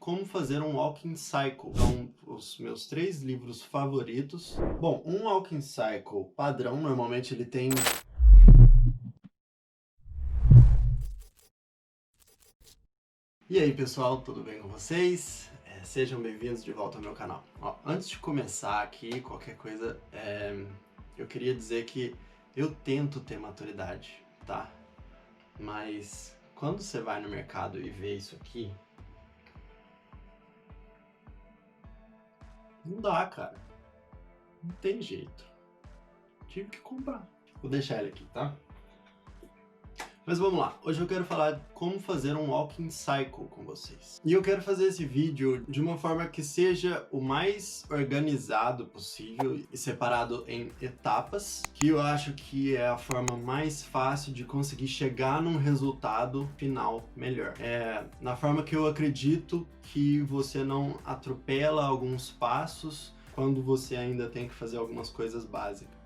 como fazer um walking cycle. Então, os meus 3 livros favoritos. Bom, um walking cycle padrão, normalmente ele tem... E aí pessoal, tudo bem com vocês? Sejam bem-vindos de volta ao meu canal. Ó, antes de começar aqui, qualquer coisa, eu queria dizer que eu tento ter maturidade, tá? Mas quando você vai no mercado e vê isso aqui, não dá, cara. Não tem jeito. Tive que comprar. Vou deixar ele aqui, tá? Mas vamos lá, hoje eu quero falar como fazer um walking cycle com vocês. E eu quero fazer esse vídeo de uma forma que seja o mais organizado possível e separado em etapas, que eu acho que é a forma mais fácil de conseguir chegar num resultado final melhor. Na forma que eu acredito que você não atropela alguns passos quando você ainda tem que fazer algumas coisas básicas.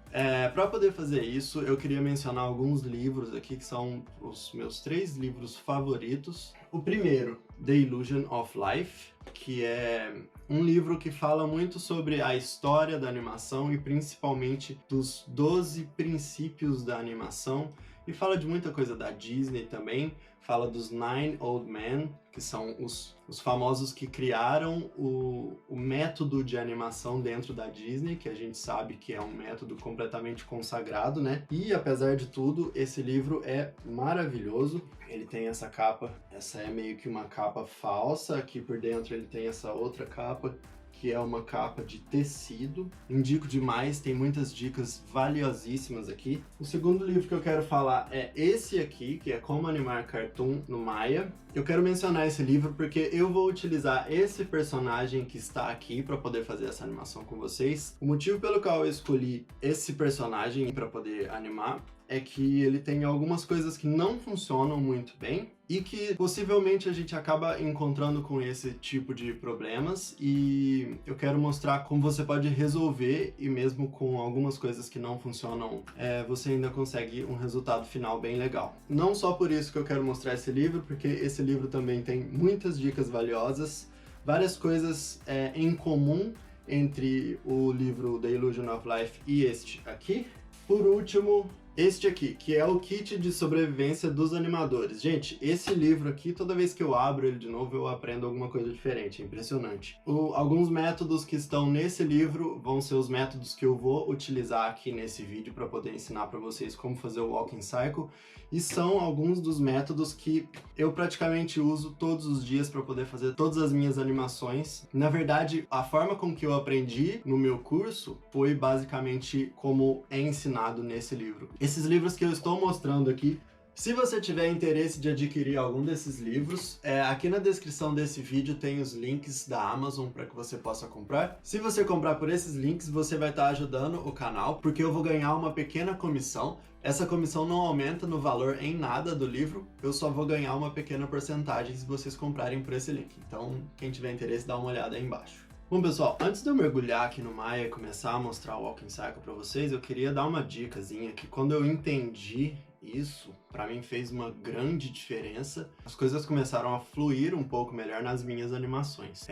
Para poder fazer isso, eu queria mencionar alguns livros aqui que são os meus 3 livros favoritos. O primeiro, The Illusion of Life, que é um livro que fala muito sobre a história da animação e principalmente dos 12 princípios da animação, e fala de muita coisa da Disney também. Fala dos Nine Old Men, que são os famosos que criaram o método de animação dentro da Disney, que a gente sabe que é um método completamente consagrado, né? E, apesar de tudo, esse livro é maravilhoso. Ele tem essa capa, essa é meio que uma capa falsa, aqui por dentro ele tem essa outra capa, que é uma capa de tecido. Indico demais, tem muitas dicas valiosíssimas aqui. O segundo livro que eu quero falar é esse aqui, que é Como Animar Cartoon no Maya. Eu quero mencionar esse livro porque eu vou utilizar esse personagem que está aqui para poder fazer essa animação com vocês. O motivo pelo qual eu escolhi esse personagem para poder animar é que ele tem algumas coisas que não funcionam muito bem e que possivelmente a gente acaba encontrando com esse tipo de problemas, e eu quero mostrar como você pode resolver, e mesmo com algumas coisas que não funcionam, você ainda consegue um resultado final bem legal. Não só por isso que eu quero mostrar esse livro, porque esse livro também tem muitas dicas valiosas, várias coisas em comum entre o livro The Illusion of Life e este aqui. Por último, este aqui, que é o kit de sobrevivência dos animadores. Gente, esse livro aqui, toda vez que eu abro ele de novo, eu aprendo alguma coisa diferente, é impressionante. Alguns métodos que estão nesse livro vão ser os métodos que eu vou utilizar aqui nesse vídeo para poder ensinar para vocês como fazer o walking cycle, e são alguns dos métodos que eu praticamente uso todos os dias para poder fazer todas as minhas animações. Na verdade, a forma com que eu aprendi no meu curso foi basicamente como é ensinado nesse livro. Esses livros que eu estou mostrando aqui, se você tiver interesse de adquirir algum desses livros, aqui na descrição desse vídeo tem os links da Amazon para que você possa comprar. Se você comprar por esses links, você vai estar ajudando o canal, porque eu vou ganhar uma pequena comissão. Essa comissão não aumenta no valor em nada do livro, eu só vou ganhar uma pequena porcentagem se vocês comprarem por esse link. Então, quem tiver interesse, dá uma olhada aí embaixo. Bom, pessoal, antes de eu mergulhar aqui no Maya e começar a mostrar o walking cycle para vocês, eu queria dar uma dicasinha que quando eu entendi isso, para mim fez uma grande diferença. As coisas começaram a fluir um pouco melhor nas minhas animações.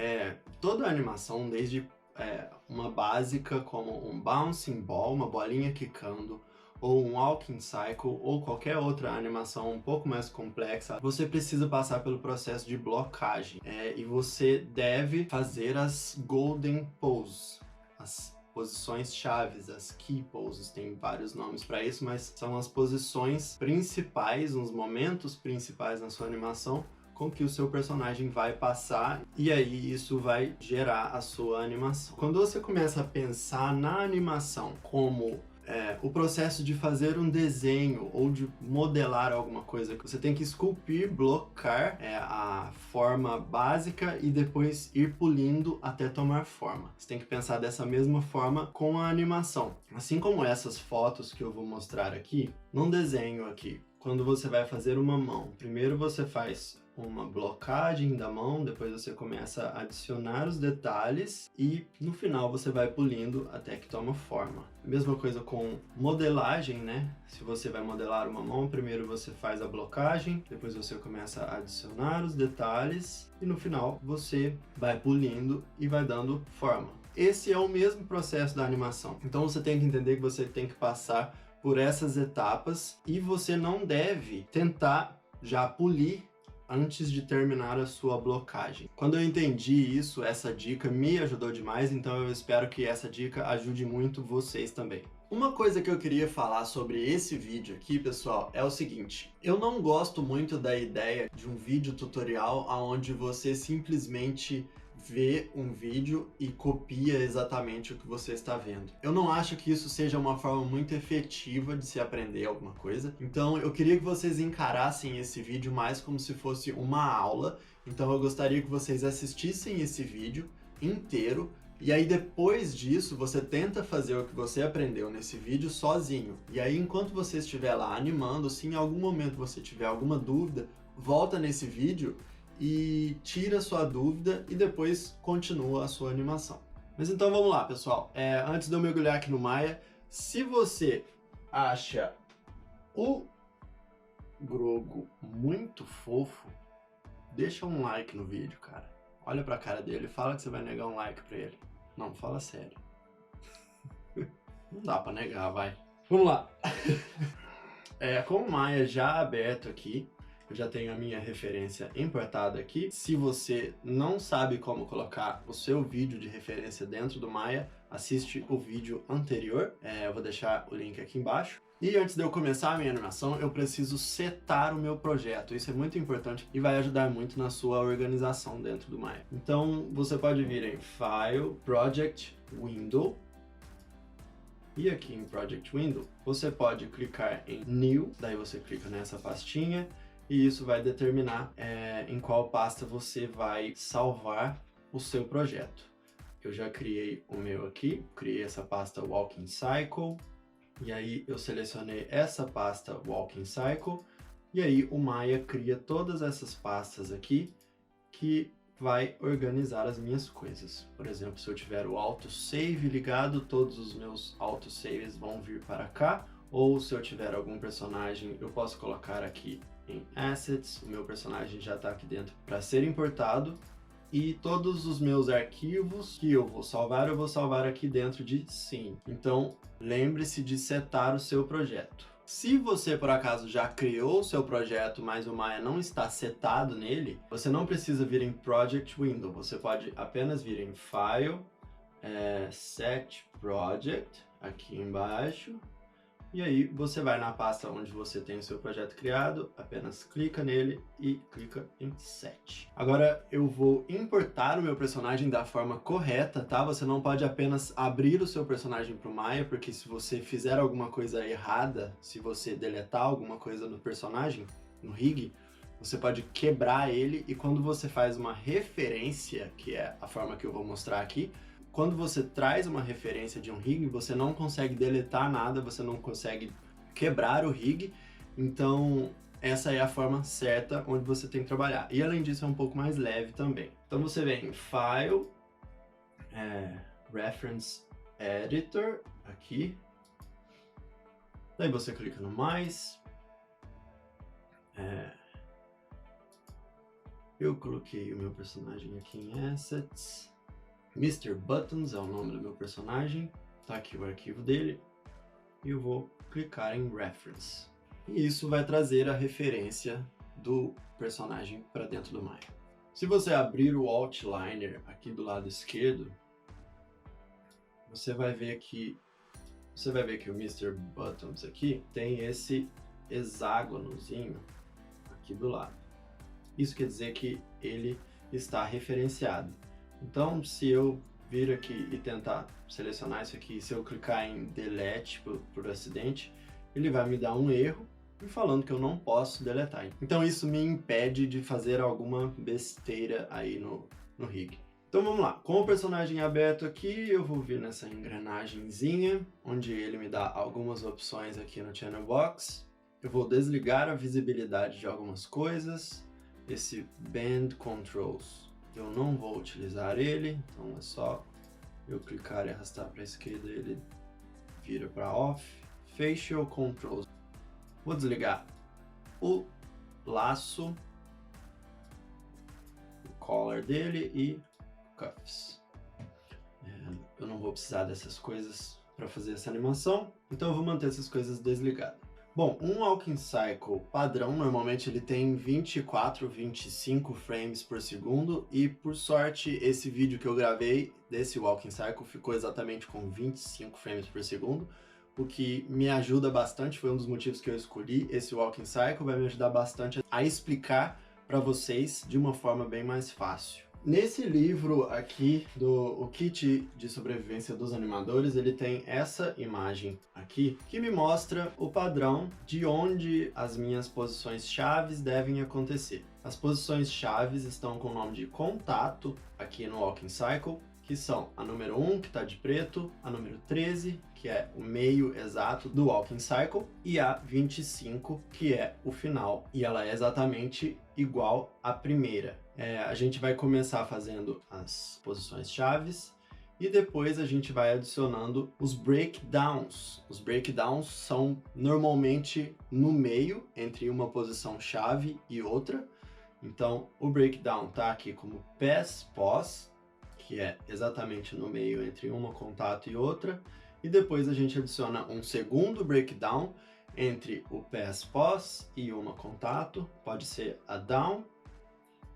Toda a animação, desde uma básica como um bouncing ball, uma bolinha quicando, ou um walking cycle, ou qualquer outra animação um pouco mais complexa, você precisa passar pelo processo de blocagem. E você deve fazer as golden poses, as posições chaves, as key poses, tem vários nomes para isso, mas são as posições principais, os momentos principais na sua animação com que o seu personagem vai passar, e aí isso vai gerar a sua animação. Quando você começa a pensar na animação como o processo de fazer um desenho ou de modelar alguma coisa, você tem que esculpir, blocar a forma básica e depois ir polindo até tomar forma. Você tem que pensar dessa mesma forma com a animação. Assim como essas fotos que eu vou mostrar aqui, num desenho aqui, quando você vai fazer uma mão, primeiro você faz uma blocagem da mão, depois você começa a adicionar os detalhes e no final você vai polindo até que toma forma. Mesma coisa com modelagem, né? Se você vai modelar uma mão, primeiro você faz a blocagem, depois você começa a adicionar os detalhes e no final você vai polindo e vai dando forma. Esse é o mesmo processo da animação. Então você tem que entender que você tem que passar por essas etapas e você não deve tentar já polir antes de terminar a sua blocagem. Quando eu entendi isso, essa dica me ajudou demais, então eu espero que essa dica ajude muito vocês também. Uma coisa que eu queria falar sobre esse vídeo aqui, pessoal, é o seguinte: eu não gosto muito da ideia de um vídeo tutorial onde você simplesmente vê um vídeo e copia exatamente o que você está vendo. Eu não acho que isso seja uma forma muito efetiva de se aprender alguma coisa, então eu queria que vocês encarassem esse vídeo mais como se fosse uma aula. Então eu gostaria que vocês assistissem esse vídeo inteiro, e aí depois disso você tenta fazer o que você aprendeu nesse vídeo sozinho. E aí enquanto você estiver lá animando, se em algum momento você tiver alguma dúvida, volta nesse vídeo e tira a sua dúvida e depois continua a sua animação. Mas então vamos lá, pessoal. Antes de eu mergulhar aqui no Maya, se você acha o Grogu muito fofo, deixa um like no vídeo, cara. Olha pra cara dele e fala que você vai negar um like pra ele. Não, fala sério. Não dá pra negar, vai. Vamos lá. Com o Maya já aberto aqui, eu já tenho a minha referência importada aqui. Se você não sabe como colocar o seu vídeo de referência dentro do Maya, assiste o vídeo anterior. Eu vou deixar o link aqui embaixo. E antes de eu começar a minha animação, eu preciso setar o meu projeto. Isso é muito importante e vai ajudar muito na sua organização dentro do Maya. Então, você pode vir em File, Project, Window. E aqui em Project Window, você pode clicar em New, daí você clica nessa pastinha, e isso vai determinar em qual pasta você vai salvar o seu projeto. Eu já criei o meu aqui, criei essa pasta Walking Cycle, e aí eu selecionei essa pasta Walking Cycle, e aí o Maya cria todas essas pastas aqui, que vai organizar as minhas coisas. Por exemplo, se eu tiver o autosave ligado, todos os meus autosaves vão vir para cá, ou se eu tiver algum personagem, eu posso colocar aqui em Assets, o meu personagem já está aqui dentro para ser importado, e todos os meus arquivos que eu vou salvar aqui dentro de Scene. Então, lembre-se de setar o seu projeto. Se você, por acaso, já criou o seu projeto, mas o Maya não está setado nele, você não precisa vir em Project Window, você pode apenas vir em File, Set Project, aqui embaixo, e aí você vai na pasta onde você tem o seu projeto criado, apenas clica nele e clica em Set. Agora eu vou importar o meu personagem da forma correta, tá? Você não pode apenas abrir o seu personagem para o Maya, porque se você fizer alguma coisa errada, se você deletar alguma coisa no personagem, no rig, você pode quebrar ele, e quando você faz uma referência, que é a forma que eu vou mostrar aqui, quando você traz uma referência de um rig, você não consegue deletar nada, você não consegue quebrar o rig, então essa é a forma certa onde você tem que trabalhar. E além disso é um pouco mais leve também. Então você vem em File, Reference Editor, aqui, daí você clica no mais, eu coloquei o meu personagem aqui em Assets, Mr. Buttons é o nome do meu personagem, tá aqui o arquivo dele, e eu vou clicar em Reference. E isso vai trazer a referência do personagem para dentro do Maya. Se você abrir o Outliner aqui do lado esquerdo, você vai ver que o Mr. Buttons aqui tem esse hexágonozinho aqui do lado. Isso quer dizer que ele está referenciado. Então, se eu vir aqui e tentar selecionar isso aqui, se eu clicar em Delete por acidente, ele vai me dar um erro e falando que eu não posso deletar. Então isso me impede de fazer alguma besteira aí no rig. Então vamos lá, com o personagem aberto aqui, eu vou vir nessa engrenagemzinha, onde ele me dá algumas opções aqui no Channel Box. Eu vou desligar a visibilidade de algumas coisas, esse Band Controls. Eu não vou utilizar ele, então é só eu clicar e arrastar para a esquerda, ele vira para off. Facial Controls. Vou desligar o laço, o collar dele e cuffs. Eu não vou precisar dessas coisas para fazer essa animação, então eu vou manter essas coisas desligadas. Bom, um Walking Cycle padrão, normalmente ele tem 24, 25 frames por segundo, e por sorte esse vídeo que eu gravei desse Walking Cycle ficou exatamente com 25 frames por segundo, o que me ajuda bastante, foi um dos motivos que eu escolhi esse Walking Cycle, vai me ajudar bastante a explicar para vocês de uma forma bem mais fácil. Nesse livro aqui, o Kit de Sobrevivência dos Animadores, ele tem essa imagem aqui, que me mostra o padrão de onde as minhas posições chaves devem acontecer. As posições chaves estão com o nome de contato aqui no Walking Cycle, que são a número 1, que está de preto, a número 13, que é o meio exato do Walking Cycle, e a 25, que é o final, e ela é exatamente igual à primeira. A gente vai começar fazendo as posições chaves, e depois a gente vai adicionando os breakdowns. Os breakdowns são normalmente no meio, entre uma posição chave e outra. Então, o breakdown está aqui como pass, pós, que é exatamente no meio entre uma contato e outra, e depois a gente adiciona um segundo breakdown entre o pass, pós e uma contato, pode ser a down,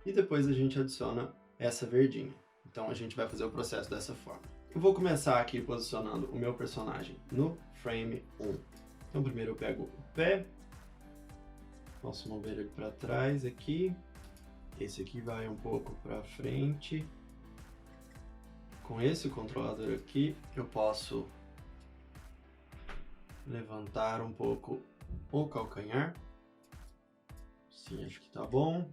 e depois a gente adiciona essa verdinha. Então a gente vai fazer o processo dessa forma. Eu vou começar aqui posicionando o meu personagem no frame 1. Então primeiro eu pego o pé, posso mover ele para trás aqui, esse aqui vai um pouco para frente. Com esse controlador aqui, eu posso levantar um pouco o calcanhar. Sim, acho que tá bom.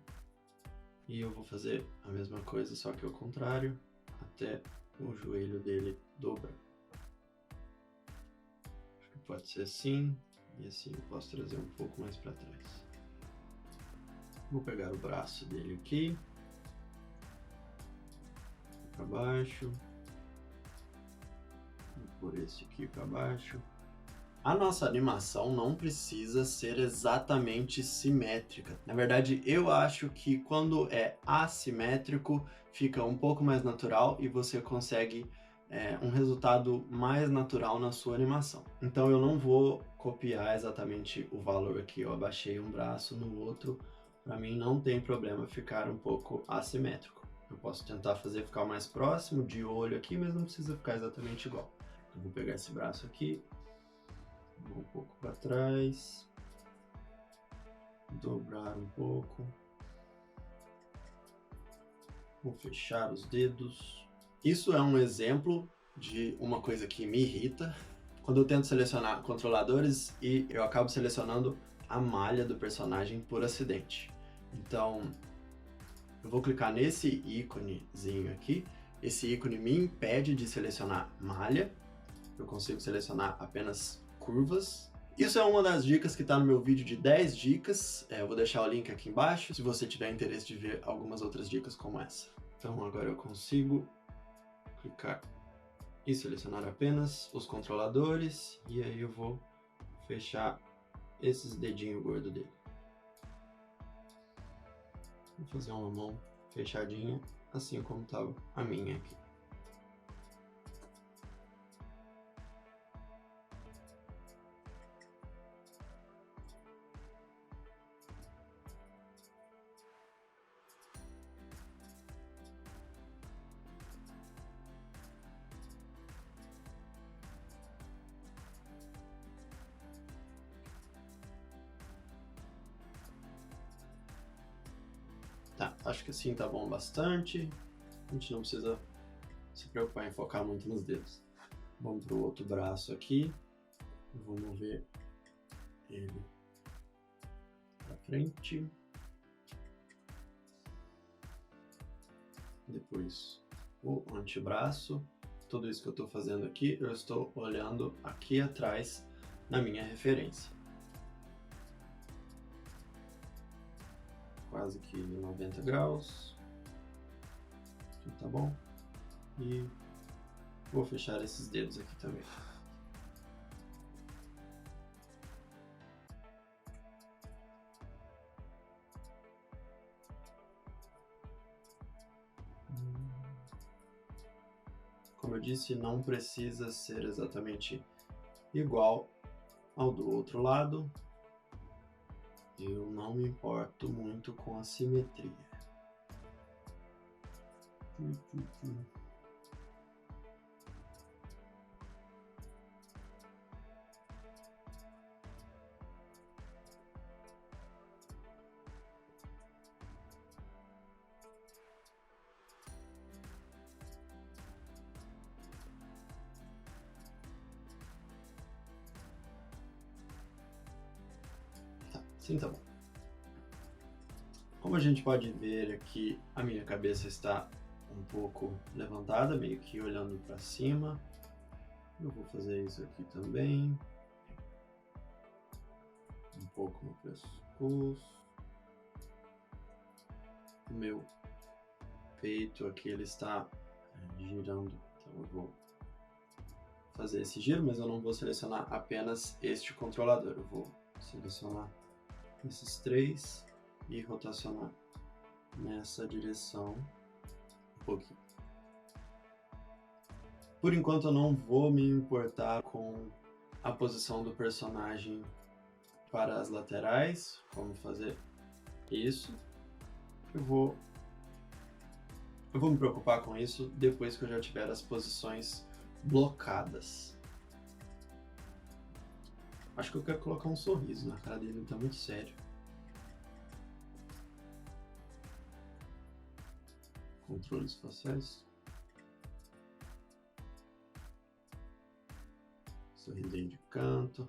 E eu vou fazer a mesma coisa, só que ao contrário, até o joelho dele dobrar. Acho que pode ser assim, e assim eu posso trazer um pouco mais para trás. Vou pegar o braço dele aqui, para baixo, por esse aqui para baixo. A nossa animação não precisa ser exatamente simétrica. Na verdade, eu acho que quando é assimétrico, fica um pouco mais natural e você consegue um resultado mais natural na sua animação. Então eu não vou copiar exatamente o valor aqui, eu abaixei um braço no outro, para mim não tem problema ficar um pouco assimétrico. Eu posso tentar fazer ficar mais próximo de olho aqui, mas não precisa ficar exatamente igual. Eu vou pegar esse braço aqui, vou um pouco para trás, dobrar um pouco, vou fechar os dedos. Isso é um exemplo de uma coisa que me irrita, quando eu tento selecionar controladores e eu acabo selecionando a malha do personagem por acidente. Então, eu vou clicar nesse íconezinho aqui, esse ícone me impede de selecionar malha, eu consigo selecionar apenas curvas. Isso é uma das dicas que está no meu vídeo de 10 dicas, eu vou deixar o link aqui embaixo, se você tiver interesse de ver algumas outras dicas como essa. Então agora eu consigo clicar e selecionar apenas os controladores, e aí eu vou fechar esses dedinhos gordos dele. Vou fazer uma mão fechadinha, assim como estava a minha aqui. Tá, acho que assim tá bom bastante. A gente não precisa se preocupar em focar muito nos dedos. Vamos pro outro braço aqui. Eu vou mover ele para frente. Depois o antebraço. Tudo isso que eu estou fazendo aqui, eu estou olhando aqui atrás na minha referência. quase que 90 graus. Aqui tá bom. E vou fechar esses dedos aqui também. Como eu disse, não precisa ser exatamente igual ao do outro lado. Eu não me importo muito com a simetria. Sim, tá bom. Como a gente pode ver aqui, a minha cabeça está um pouco levantada, meio que olhando para cima. Eu vou fazer isso aqui também. Um pouco no pescoço. O meu peito aqui, ele está girando, então eu vou fazer esse giro, mas eu não vou selecionar apenas este controlador. Eu vou selecionar esses três e rotacionar nessa direção um pouquinho. Por enquanto eu não vou me importar com a posição do personagem para as laterais, como fazer isso. Eu vou me preocupar com isso depois que eu já tiver as posições blocadas. Acho que eu quero colocar um sorriso na cara dele, ele tá muito sério. Controles faciais. Sorrisinho de canto.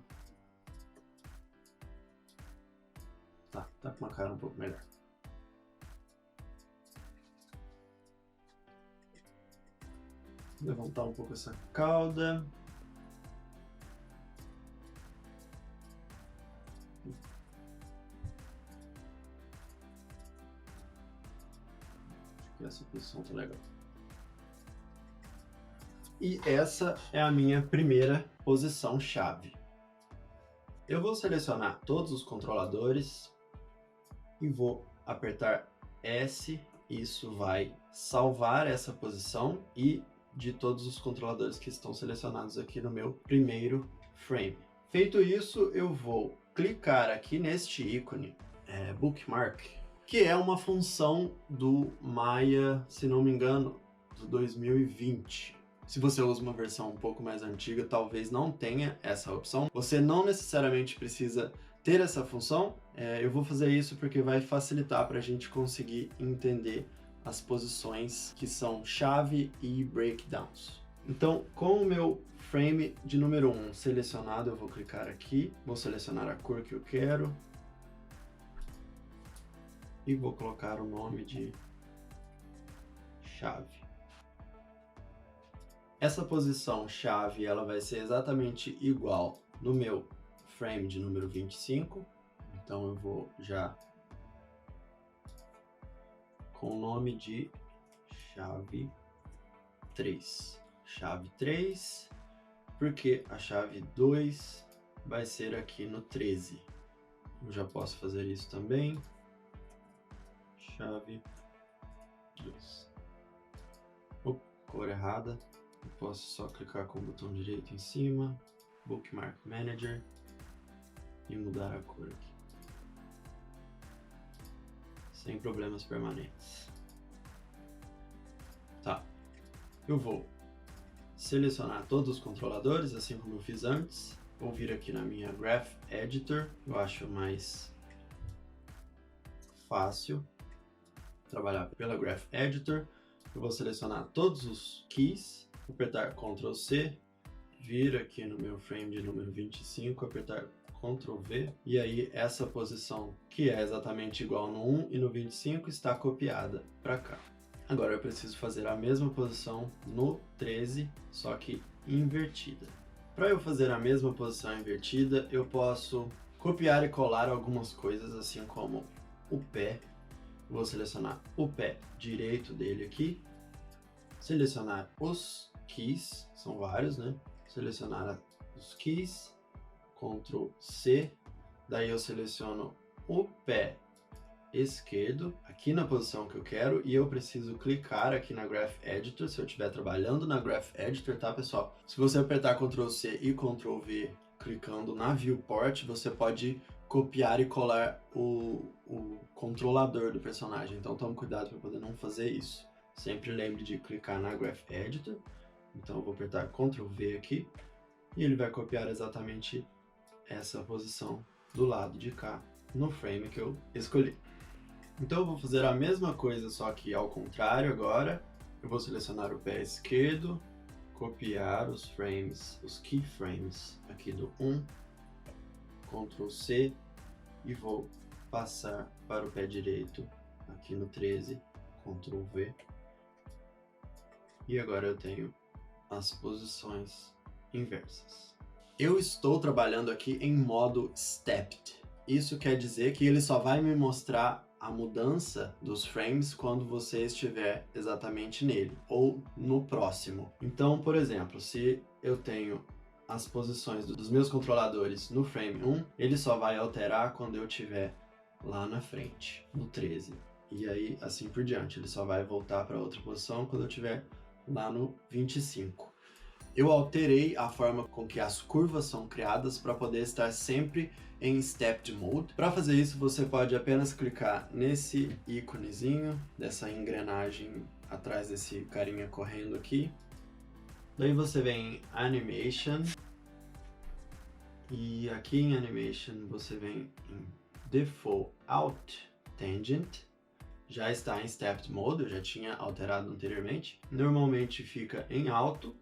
Tá com uma cara um pouco melhor. Levantar um pouco essa cauda. Acho que essa posição tá legal. E essa é a minha primeira posição chave. Eu vou selecionar todos os controladores e vou apertar S. Isso vai salvar essa posição e de todos os controladores que estão selecionados aqui no meu primeiro frame. Feito isso, eu vou clicar aqui neste ícone, Bookmark, que é uma função do Maya, se não me engano, do 2020. Se você usa uma versão um pouco mais antiga, talvez não tenha essa opção. Você não necessariamente precisa ter essa função. Eu vou fazer isso porque vai facilitar para a gente conseguir entender as posições que são chave e breakdowns. Então, com o meu frame de número 1 selecionado, eu vou clicar aqui, vou selecionar a cor que eu quero e vou colocar o nome de chave. Essa posição chave, ela vai ser exatamente igual no meu frame de número 25, então eu vou já com o nome de chave 3. Chave 3, porque a chave 2 vai ser aqui no 13. Eu já posso fazer isso também. Chave 2. Cor errada. Eu posso só clicar com o botão direito em cima, Bookmark Manager, e mudar a cor aqui. Sem problemas permanentes. Tá. Eu vou selecionar todos os controladores, assim como eu fiz antes. Vou vir aqui na minha Graph Editor. Eu acho mais fácil trabalhar pela Graph Editor. Eu vou selecionar todos os keys, apertar Ctrl C, vir aqui no meu frame de número 25, apertar Ctrl V, e aí essa posição, que é exatamente igual no 1 e no 25, está copiada para cá. Agora eu preciso fazer a mesma posição no 13, só que invertida. Para eu fazer a mesma posição invertida, eu posso copiar e colar algumas coisas, assim como o pé. Vou selecionar o pé direito dele aqui, selecionar os keys, são vários, né? Selecionar os keys, Ctrl C, daí eu seleciono o pé esquerdo, aqui na posição que eu quero, e eu preciso clicar aqui na Graph Editor, se eu estiver trabalhando na Graph Editor, tá, pessoal? Se você apertar Ctrl C e Ctrl V clicando na Viewport, você pode copiar e colar o controlador do personagem, então tome cuidado para poder não fazer isso. Sempre lembre de clicar na Graph Editor, então eu vou apertar Ctrl V aqui, e ele vai copiar exatamente essa posição do lado de cá, no frame que eu escolhi. Então eu vou fazer a mesma coisa, só que ao contrário agora. Eu vou selecionar o pé esquerdo, copiar os frames, os keyframes aqui do 1, Ctrl C, e vou passar para o pé direito aqui no 13, Ctrl V. E agora eu tenho as posições inversas. Eu estou trabalhando aqui em modo Stepped. Isso quer dizer que ele só vai me mostrar a mudança dos frames quando você estiver exatamente nele, ou no próximo. Então, por exemplo, se eu tenho as posições dos meus controladores no frame 1, ele só vai alterar quando eu estiver lá na frente, no 13. E aí, assim por diante, ele só vai voltar para outra posição quando eu estiver lá no 25. Eu alterei a forma com que as curvas são criadas para poder estar sempre em Stepped Mode. Para fazer isso, você pode apenas clicar nesse íconezinho, dessa engrenagem atrás desse carinha correndo aqui. Daí você vem em Animation, e aqui em Animation você vem em Default Out Tangent. Já está em Stepped Mode, eu já tinha alterado anteriormente. Normalmente fica em alto,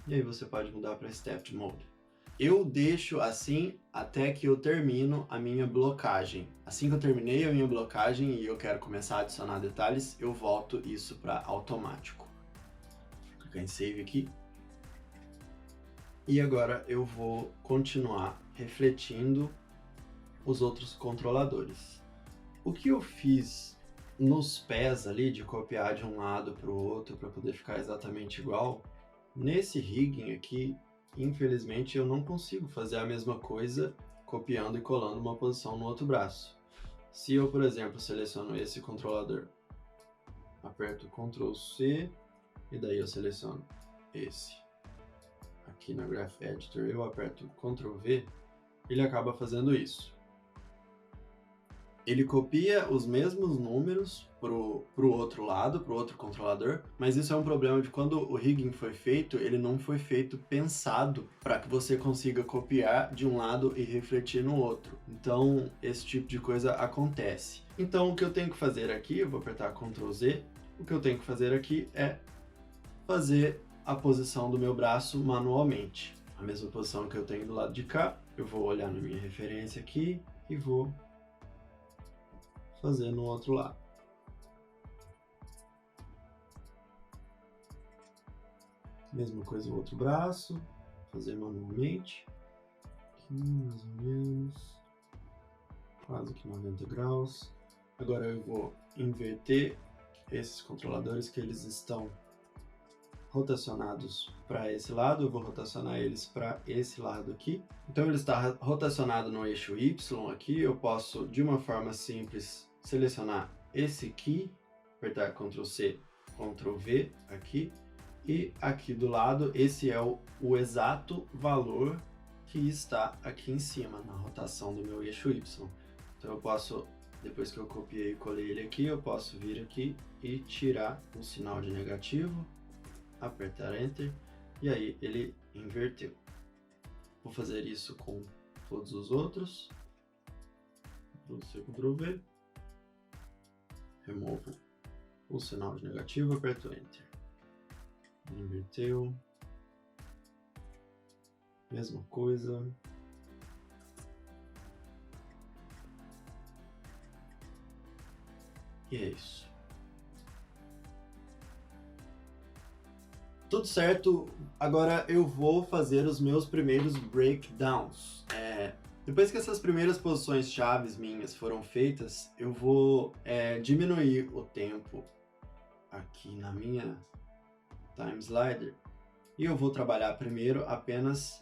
e aí você pode mudar para Stepped Mode. Eu deixo assim até que eu termino a minha blocagem. Assim que eu terminei a minha blocagem e eu quero começar a adicionar detalhes, eu volto isso para automático. Vou clicar em Save aqui. E agora eu vou continuar refletindo os outros controladores. O que eu fiz nos pés ali, de copiar de um lado para o outro para poder ficar exatamente igual, nesse rigging aqui, infelizmente eu não consigo fazer a mesma coisa copiando e colando uma posição no outro braço. Se eu, por exemplo, seleciono esse controlador, aperto Ctrl C e daí eu seleciono esse. Aqui na Graph Editor eu aperto Ctrl V, ele acaba fazendo isso. Ele copia os mesmos números pro outro lado, pro outro controlador, mas isso é um problema de quando o rigging foi feito, ele não foi feito pensado para que você consiga copiar de um lado e refletir no outro. Então, esse tipo de coisa acontece. Então, o que eu tenho que fazer aqui, eu vou apertar Ctrl Z, o que eu tenho que fazer aqui é fazer a posição do meu braço manualmente. A mesma posição que eu tenho do lado de cá, eu vou olhar na minha referência aqui e vou fazer no outro lado. Mesma coisa no outro braço, fazer manualmente. Aqui mais ou menos, quase que 90 graus. Agora eu vou inverter esses controladores que eles estão rotacionados para esse lado, eu vou rotacionar eles para esse lado aqui. Então ele está rotacionado no eixo Y aqui, eu posso de uma forma simples selecionar esse key, apertar Ctrl C, Ctrl V aqui, e aqui do lado esse é o exato valor que está aqui em cima, na rotação do meu eixo Y. Então eu posso, depois que eu copiei e colei ele aqui, eu posso vir aqui e tirar o sinal de negativo, apertar Enter, e aí ele inverteu. Vou fazer isso com todos os outros. Ctrl C, Ctrl V. Removo o sinal de negativo, aperto Enter. Inverteu. Mesma coisa. E é isso. Tudo certo, agora eu vou fazer os meus primeiros breakdowns. Depois que essas primeiras posições chaves minhas foram feitas, eu vou diminuir o tempo aqui na minha Time Slider e eu vou trabalhar primeiro apenas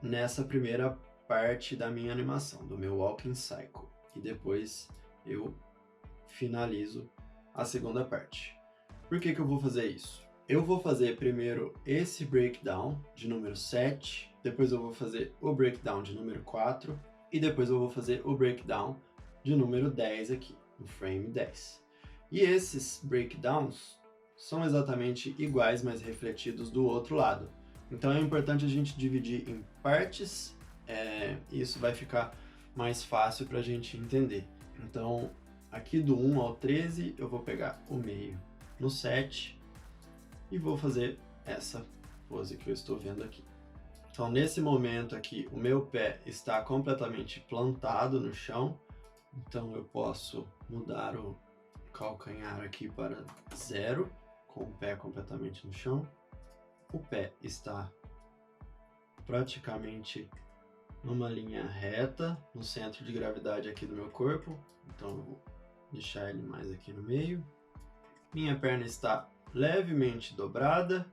nessa primeira parte da minha animação, do meu Walking Cycle, e depois eu finalizo a segunda parte. Por que eu vou fazer isso? Eu vou fazer primeiro esse breakdown de número 7, depois eu vou fazer o breakdown de número 4 e depois eu vou fazer o breakdown de número 10 aqui, no frame 10. E esses breakdowns são exatamente iguais, mas refletidos do outro lado. Então é importante a gente dividir em partes, e isso vai ficar mais fácil para a gente entender. Então aqui do 1 ao 13 eu vou pegar o meio no 7 e vou fazer essa pose que eu estou vendo aqui. Então nesse momento aqui o meu pé está completamente plantado no chão, então eu posso mudar o calcanhar aqui para 0, com o pé completamente no chão. O pé está praticamente numa linha reta no centro de gravidade aqui do meu corpo, então eu vou deixar ele mais aqui no meio. Minha perna está levemente dobrada,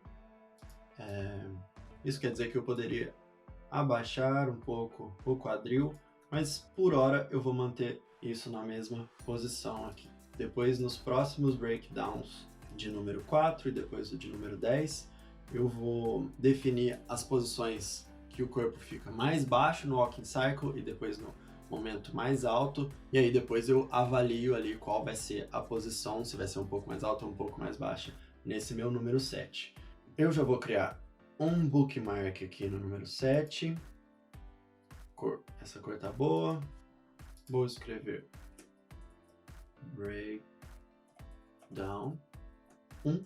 isso quer dizer que eu poderia abaixar um pouco o quadril, mas por hora eu vou manter isso na mesma posição aqui. Depois, nos próximos breakdowns de número 4 e depois de número 10, eu vou definir as posições que o corpo fica mais baixo no Walking Cycle e depois no momento mais alto, e aí depois eu avalio ali qual vai ser a posição, se vai ser um pouco mais alta ou um pouco mais baixa, nesse meu número 7. Eu já vou criar um bookmark aqui no número 7, essa cor tá boa, vou escrever breakdown 1,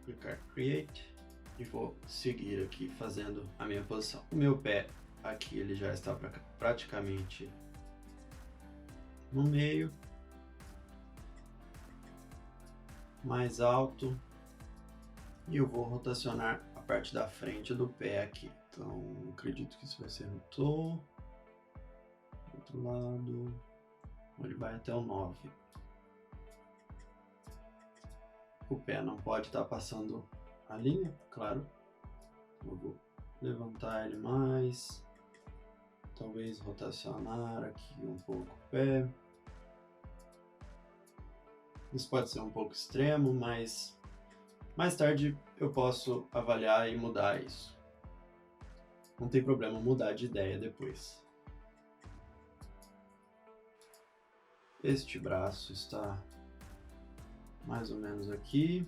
clicar create e vou seguir aqui fazendo a minha posição. O meu pé aqui ele já está praticamente no meio, mais alto, e eu vou rotacionar a parte da frente do pé aqui. Então acredito que isso vai ser no toe, outro lado, ele vai até o 9. O pé não pode estar passando a linha, claro. Eu vou levantar ele mais, talvez rotacionar aqui um pouco o pé. Isso pode ser um pouco extremo, mas mais tarde eu posso avaliar e mudar isso. Não tem problema mudar de ideia depois. Este braço está mais ou menos aqui.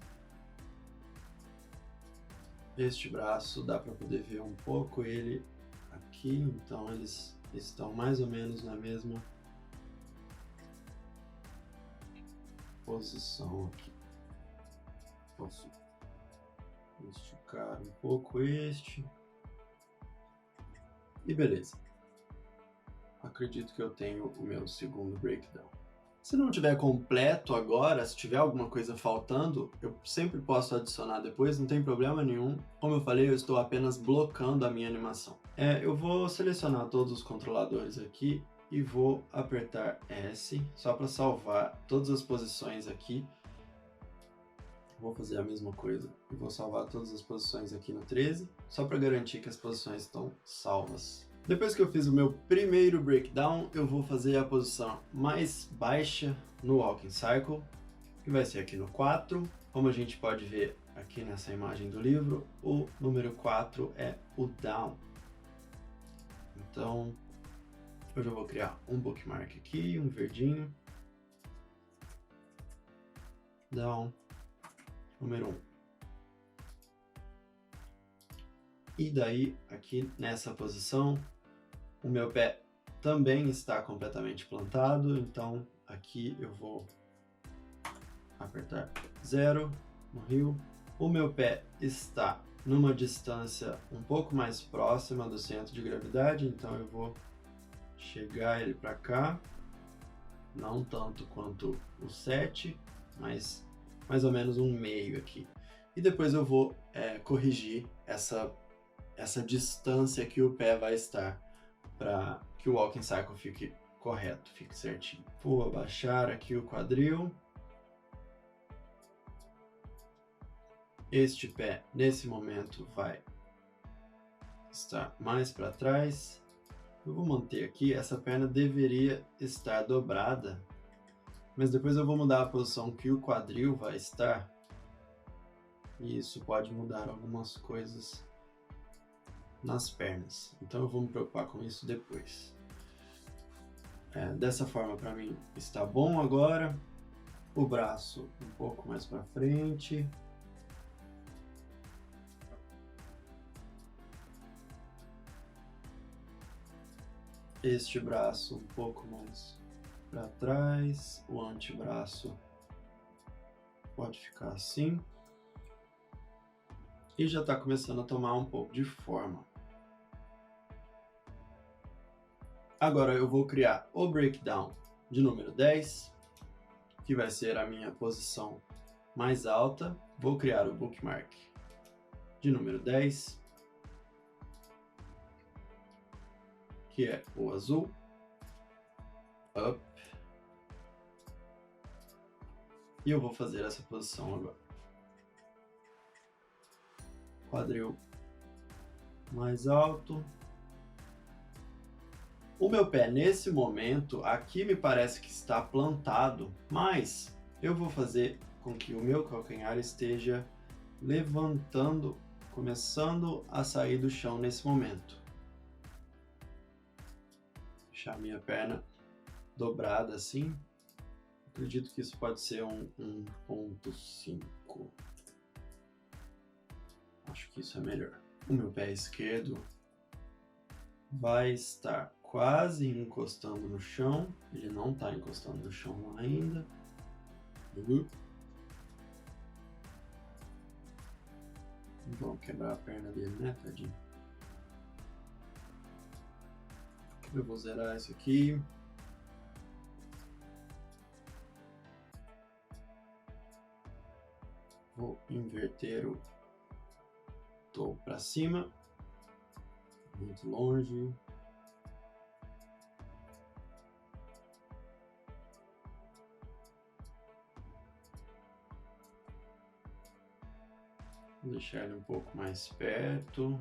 Este braço dá para poder ver um pouco ele aqui, então eles estão mais ou menos na mesma posição aqui. Posso esticar um pouco este. E beleza. Acredito que eu tenho o meu segundo breakdown. Se não tiver completo agora, se tiver alguma coisa faltando, eu sempre posso adicionar depois, não tem problema nenhum. Como eu falei, eu estou apenas blocando a minha animação. Eu vou selecionar todos os controladores aqui e vou apertar S, só para salvar todas as posições aqui. Vou fazer a mesma coisa e vou salvar todas as posições aqui no 13, só para garantir que as posições estão salvas. Depois que eu fiz o meu primeiro breakdown, eu vou fazer a posição mais baixa no Walking Cycle, que vai ser aqui no 4. Como a gente pode ver aqui nessa imagem do livro, o número 4 é o down. Então, eu já vou criar um bookmark aqui, um verdinho. Down, número 1. E daí, aqui nessa posição, o meu pé também está completamente plantado, então aqui eu vou apertar 0 no heel. O meu pé está numa distância um pouco mais próxima do centro de gravidade, então eu vou chegar ele para cá, não tanto quanto o 7, mas mais ou menos um meio aqui. E depois eu vou corrigir essa essa distância que o pé vai estar para que o walking cycle fique correto, fique certinho. Vou abaixar aqui o quadril. Este pé, nesse momento, vai estar mais para trás. Eu vou manter aqui, essa perna deveria estar dobrada, mas depois eu vou mudar a posição que o quadril vai estar, e isso pode mudar algumas coisas nas pernas. Então eu vou me preocupar com isso depois. Dessa forma, para mim, está bom agora. O braço um pouco mais para frente. Este braço um pouco mais para trás, o antebraço pode ficar assim. E já está começando a tomar um pouco de forma. Agora eu vou criar o breakdown de número 10, que vai ser a minha posição mais alta. Vou criar o bookmark de número 10. Que é o azul, up, e eu vou fazer essa posição agora. Quadril mais alto. O meu pé nesse momento aqui me parece que está plantado, mas eu vou fazer com que o meu calcanhar esteja levantando, começando a sair do chão nesse momento. Deixar minha perna dobrada assim. Acredito que isso pode ser um 1.5. Acho que isso é melhor. O meu pé esquerdo vai estar quase encostando no chão. Ele não está encostando no chão ainda. Vamos quebrar a perna dele, né, tadinho? Eu vou zerar isso aqui. Vou inverter o toe para cima. Muito longe. Vou deixar ele um pouco mais perto.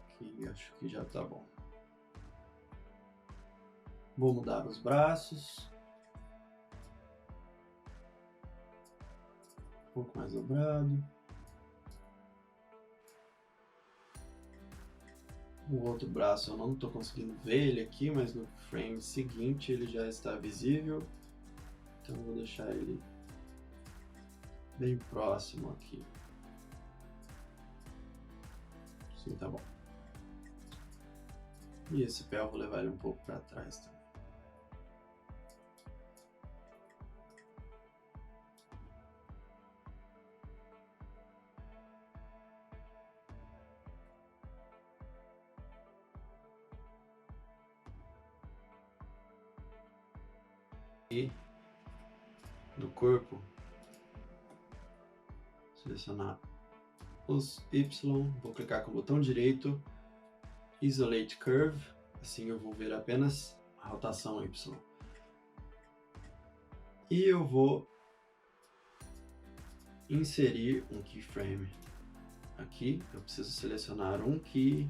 Aqui acho que já tá bom. Vou mudar os braços. Um pouco mais dobrado. O outro braço eu não estou conseguindo ver ele aqui, mas no frame seguinte ele já está visível. Então eu vou deixar ele bem próximo aqui. Sim, tá bom. E esse pé eu vou levar ele um pouco para trás também. E do corpo, selecionar os Y, vou clicar com o botão direito, Isolate Curve, assim eu vou ver apenas a rotação Y. E eu vou inserir um keyframe aqui, eu preciso selecionar um key,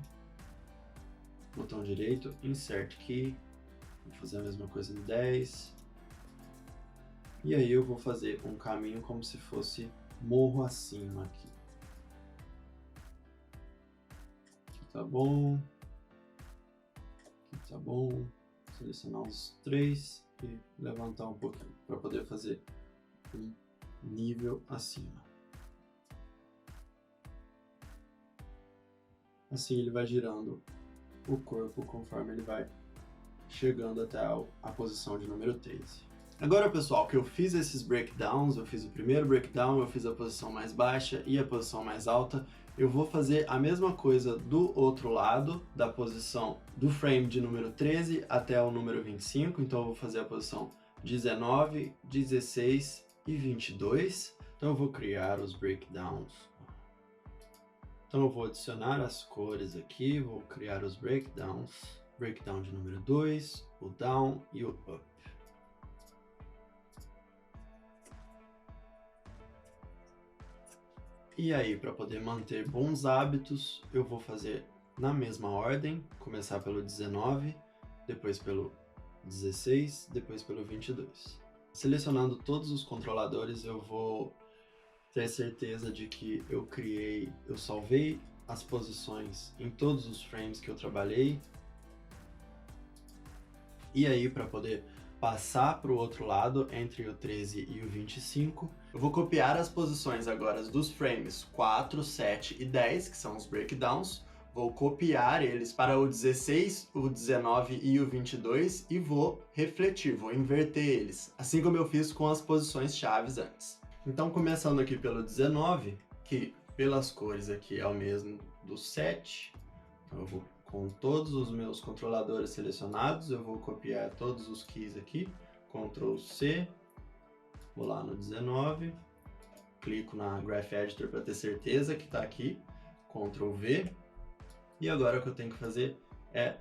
botão direito, Insert Key, vou fazer a mesma coisa no 10. E aí eu vou fazer um caminho como se fosse morro acima aqui. Aqui tá bom. Aqui tá bom. Selecionar os 3 e levantar um pouquinho para poder fazer um nível acima. Assim ele vai girando o corpo conforme ele vai chegando até a posição de número 13. Agora, pessoal, que eu fiz esses breakdowns, eu fiz o primeiro breakdown, eu fiz a posição mais baixa e a posição mais alta, eu vou fazer a mesma coisa do outro lado, da posição do frame de número 13 até o número 25, então eu vou fazer a posição 19, 16 e 22, então eu vou criar os breakdowns. Então eu vou adicionar as cores aqui, vou criar os breakdowns. Breakdown de número 2, o down e o up. E aí, para poder manter bons hábitos, eu vou fazer na mesma ordem, começar pelo 19, depois pelo 16, depois pelo 22. Selecionando todos os controladores, eu vou ter certeza de que eu salvei as posições em todos os frames que eu trabalhei. E aí, para poder passar para o outro lado, entre o 13 e o 25, eu vou copiar as posições agora dos frames 4, 7 e 10, que são os breakdowns. Vou copiar eles para o 16, o 19 e o 22 e vou refletir, vou inverter eles, assim como eu fiz com as posições chaves antes. Então, começando aqui pelo 19, que pelas cores aqui é o mesmo do 7, então eu vou com todos os meus controladores selecionados, eu vou copiar todos os keys aqui, Ctrl C, vou lá no 19, clico na Graph Editor para ter certeza que está aqui, Ctrl V, e agora o que eu tenho que fazer é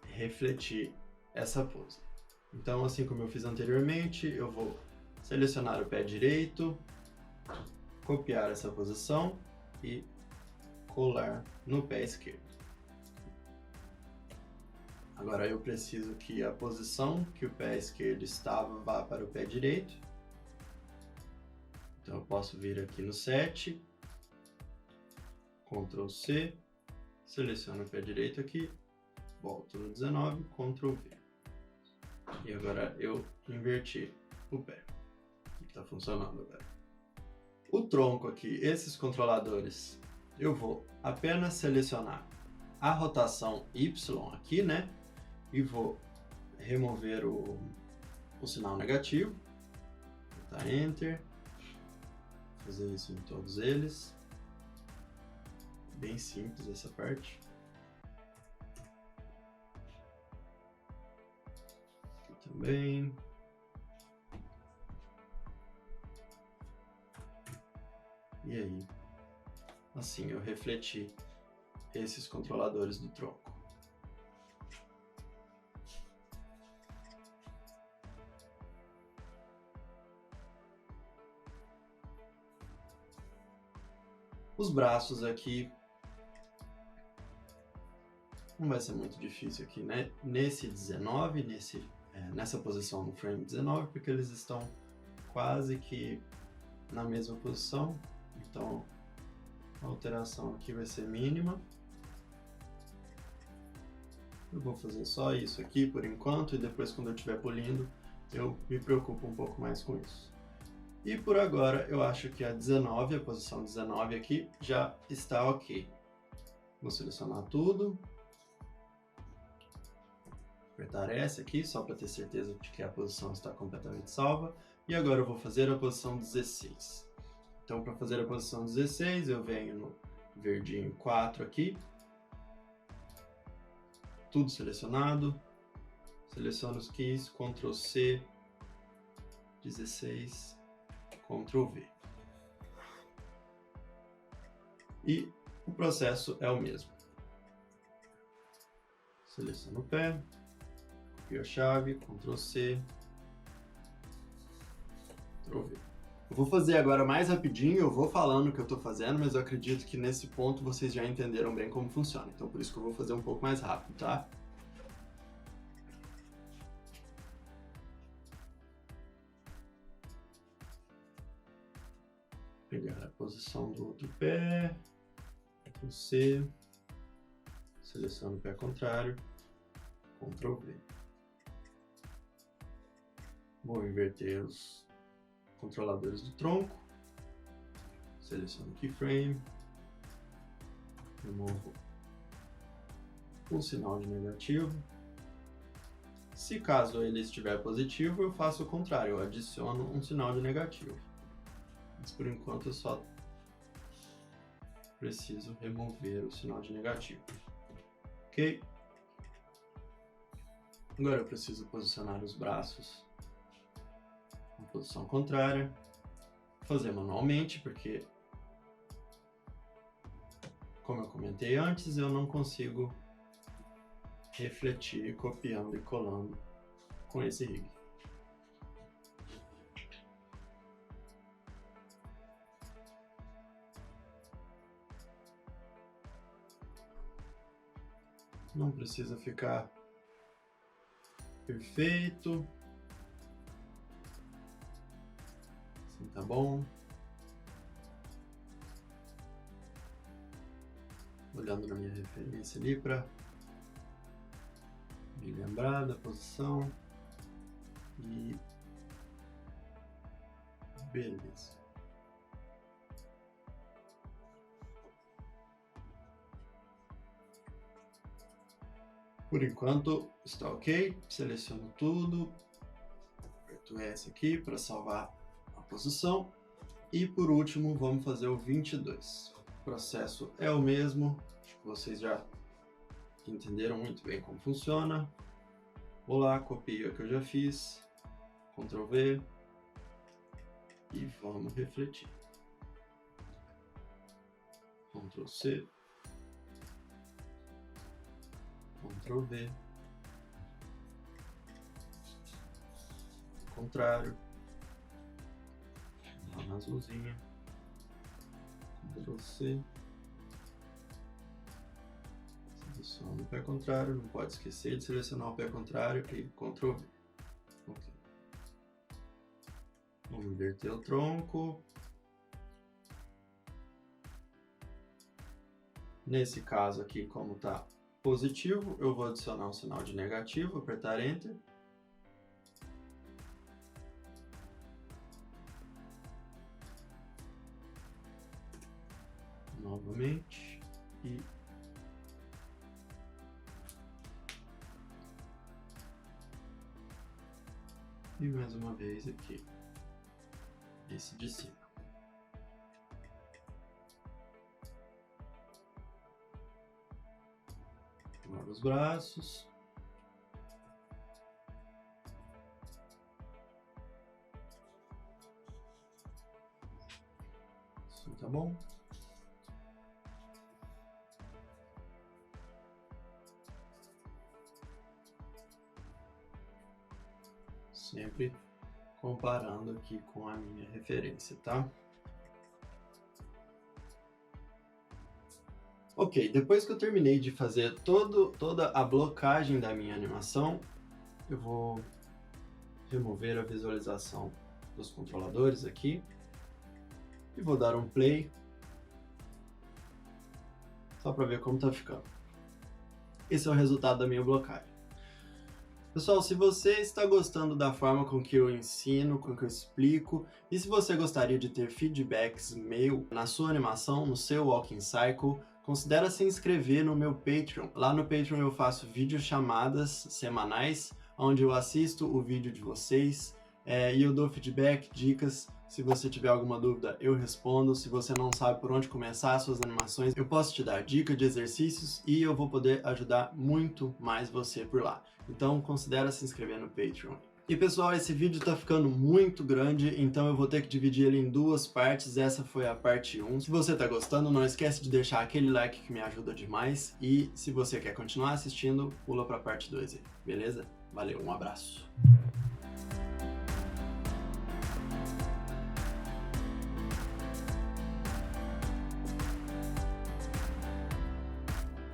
refletir essa pose. Então, assim como eu fiz anteriormente, eu vou selecionar o pé direito, copiar essa posição e colar no pé esquerdo. Agora eu preciso que a posição que o pé esquerdo estava vá para o pé direito. Então eu posso vir aqui no 7, Ctrl C, seleciono o pé direito aqui, volto no 19, Ctrl V. E agora eu inverti o pé. Está funcionando agora. O tronco aqui, esses controladores, eu vou apenas selecionar a rotação Y aqui, né? E vou remover o sinal negativo. Vou dar Enter. Fazer isso em todos eles. Bem simples essa parte. Aqui também. E aí, assim eu refleti esses controladores do tronco. Os braços aqui não vai ser muito difícil aqui, né? Nesse 19, nessa posição no frame 19, porque eles estão quase que na mesma posição. Então, a alteração aqui vai ser mínima. Eu vou fazer só isso aqui por enquanto e depois quando eu estiver polindo, eu me preocupo um pouco mais com isso. E por agora, eu acho que a posição 19 aqui já está ok. Vou selecionar tudo. Apertar S aqui, só para ter certeza de que a posição está completamente salva. E agora eu vou fazer a posição 16. Então, para fazer a posição 16, eu venho no verdinho 4 aqui. Tudo selecionado. Seleciono os keys, Ctrl C, 16, Ctrl V. E o processo é o mesmo. Seleciono o pé, copio a chave, Ctrl C, Ctrl V. Eu vou fazer agora mais rapidinho, eu vou falando o que eu estou fazendo, mas eu acredito que nesse ponto vocês já entenderam bem como funciona. Então por isso que eu vou fazer um pouco mais rápido, tá? Pegar a posição do outro pé, Ctrl C, seleciono o pé contrário, Ctrl V. Vou inverter os controladores do tronco, seleciono o keyframe, removo o sinal de negativo. Se caso ele estiver positivo, eu faço o contrário, eu adiciono um sinal de negativo. Mas por enquanto eu só preciso remover o sinal de negativo. Ok? Agora eu preciso posicionar os braços na posição contrária. Vou fazer manualmente, porque como eu comentei antes, eu não consigo refletir copiando e colando com esse rig. Não precisa ficar perfeito. Assim tá bom. Olhando na minha referência ali para me lembrar da posição. E beleza. Por enquanto está ok, seleciono tudo, aperto S aqui para salvar a posição e por último vamos fazer o 22. O processo é o mesmo, acho que vocês já entenderam muito bem como funciona. Vou lá, copio o que eu já fiz, Ctrl V e vamos refletir. Ctrl C. Ctrl V, contrário, lá na azulzinha, Ctrl C, seleciona o pé contrário, não pode esquecer de selecionar o pé contrário e Ctrl V. Okay. Vamos inverter o tronco. Nesse caso aqui, como está positivo, eu vou adicionar um sinal de negativo, apertar Enter. Novamente. E mais uma vez aqui. Esse de cima. Agora os braços. Assim tá bom. Sempre comparando aqui com a minha referência, tá? Ok, depois que eu terminei de fazer toda a blocagem da minha animação, eu vou remover a visualização dos controladores aqui e vou dar um play só para ver como tá ficando. Esse é o resultado da minha blocagem. Pessoal, se você está gostando da forma com que eu ensino, com que eu explico, e se você gostaria de ter feedbacks meu na sua animação, no seu Walking Cycle, considere se inscrever no meu Patreon. Lá no Patreon eu faço videochamadas semanais, onde eu assisto o vídeo de vocês e eu dou feedback, dicas. Se você tiver alguma dúvida, eu respondo. Se você não sabe por onde começar as suas animações, eu posso te dar dica de exercícios e eu vou poder ajudar muito mais você por lá. Então, considere se inscrever no Patreon. E pessoal, esse vídeo tá ficando muito grande, então eu vou ter que dividir ele em duas partes. Essa foi a parte 1. Se você tá gostando, não esquece de deixar aquele like que me ajuda demais. E se você quer continuar assistindo, pula pra parte 2 aí, beleza? Valeu, um abraço.